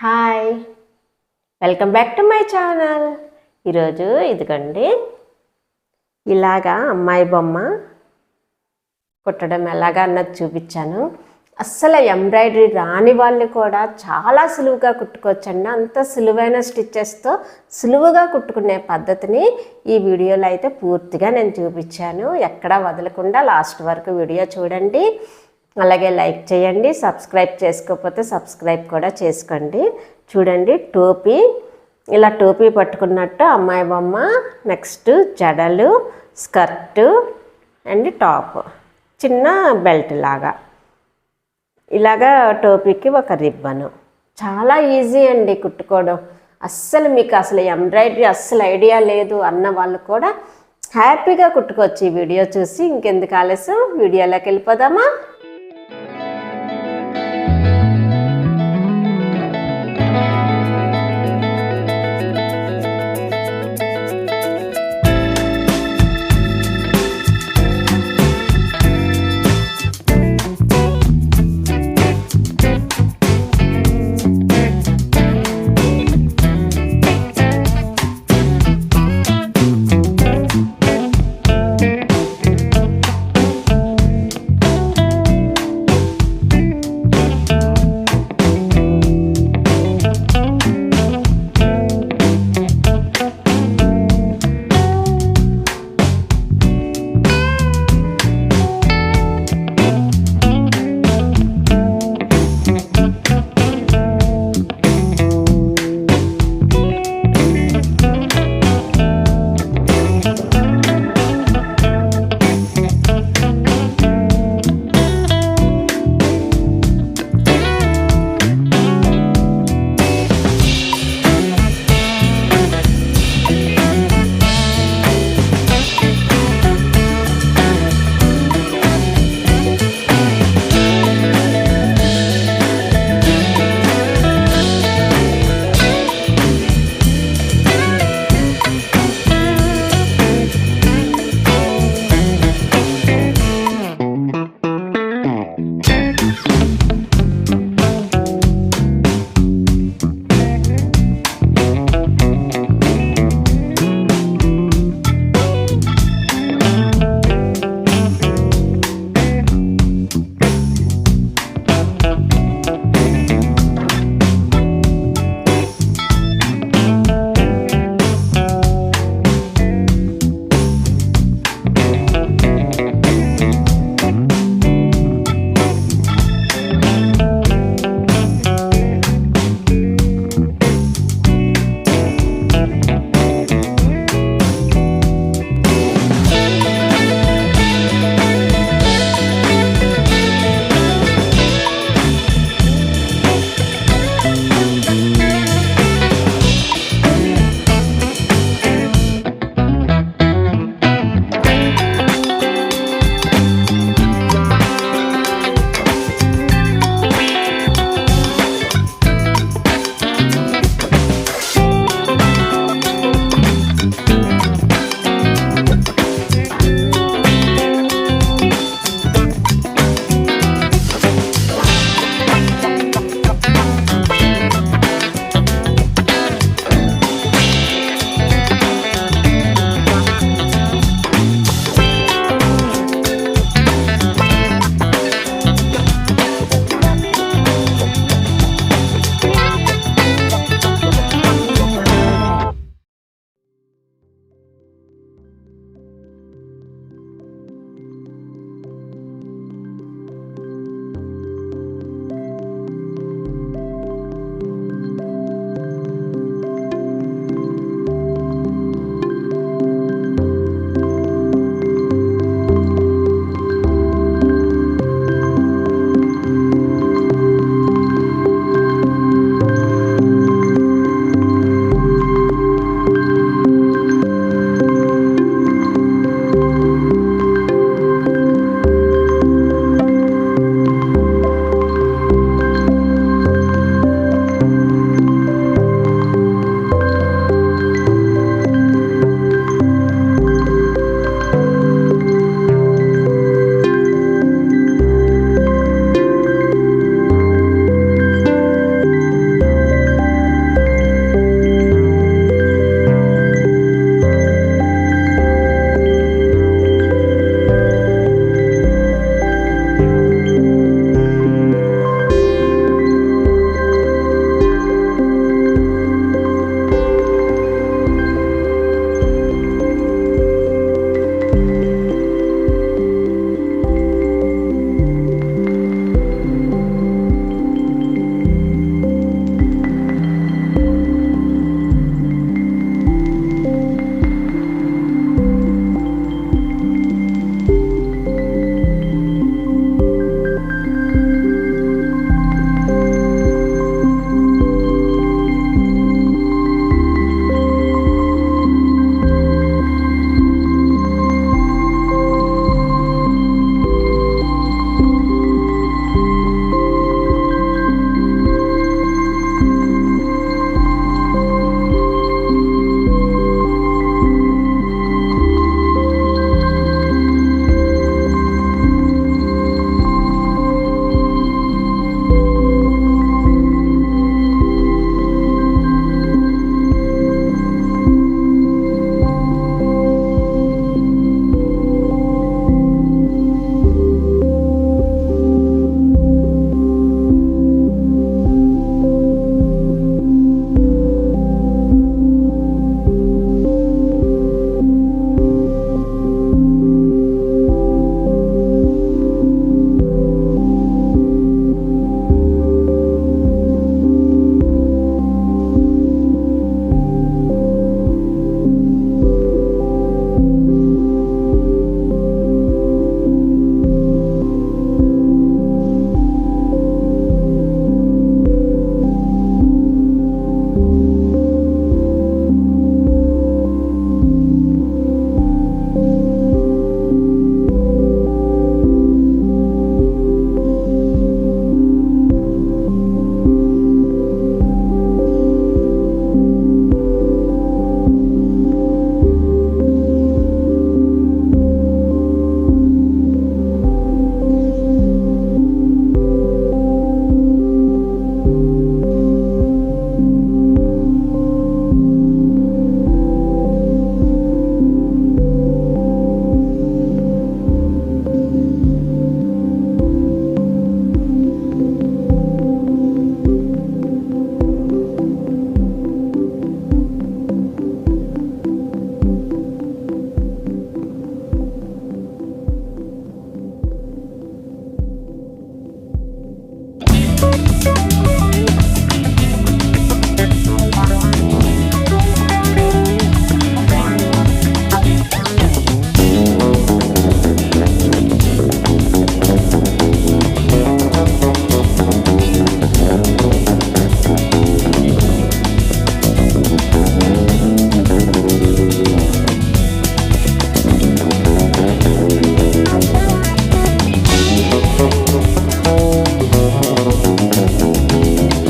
Hi, welcome back to my channel. ఈరోజు ఇదిగోండి ఇలాగా అమ్మాయి బొమ్మ కుట్టడం ఎలాగా అన్నది చూపించాను. అస్సలు ఎంబ్రాయిడరీ రాని వాళ్ళు కూడా చాలా సులువుగా కుట్టుకోవచ్చండి. అంత సులువైన స్టిచ్చెస్తో సులువుగా కుట్టుకునే పద్ధతిని ఈ వీడియోలో అయితే పూర్తిగా నేను చూపించాను. ఎక్కడా వదలకుండా లాస్ట్ వరకు వీడియో చూడండి. అలాగే లైక్ చేయండి. సబ్స్క్రైబ్ చేసుకోకపోతే సబ్స్క్రైబ్ కూడా చేసుకోండి. చూడండి, టోపీ ఇలా టోపీ పట్టుకున్నట్టు అమ్మాయి బొమ్మ, నెక్స్ట్ జడలు, స్కర్టు అండ్ టాప్, చిన్న బెల్ట్ లాగా, ఇలాగా టోపీకి ఒక రిబ్బను. చాలా ఈజీ అండి కుట్టుకోవడం. మీకు అసలు ఎంబ్రాయిడరీ అస్సలు ఐడియా లేదు అన్న వాళ్ళు కూడా హ్యాపీగా కుట్టుకోవచ్చు ఈ వీడియో చూసి. ఇంకెందుకు ఆలస్యం, వీడియోలోకి వెళ్ళిపోదామా?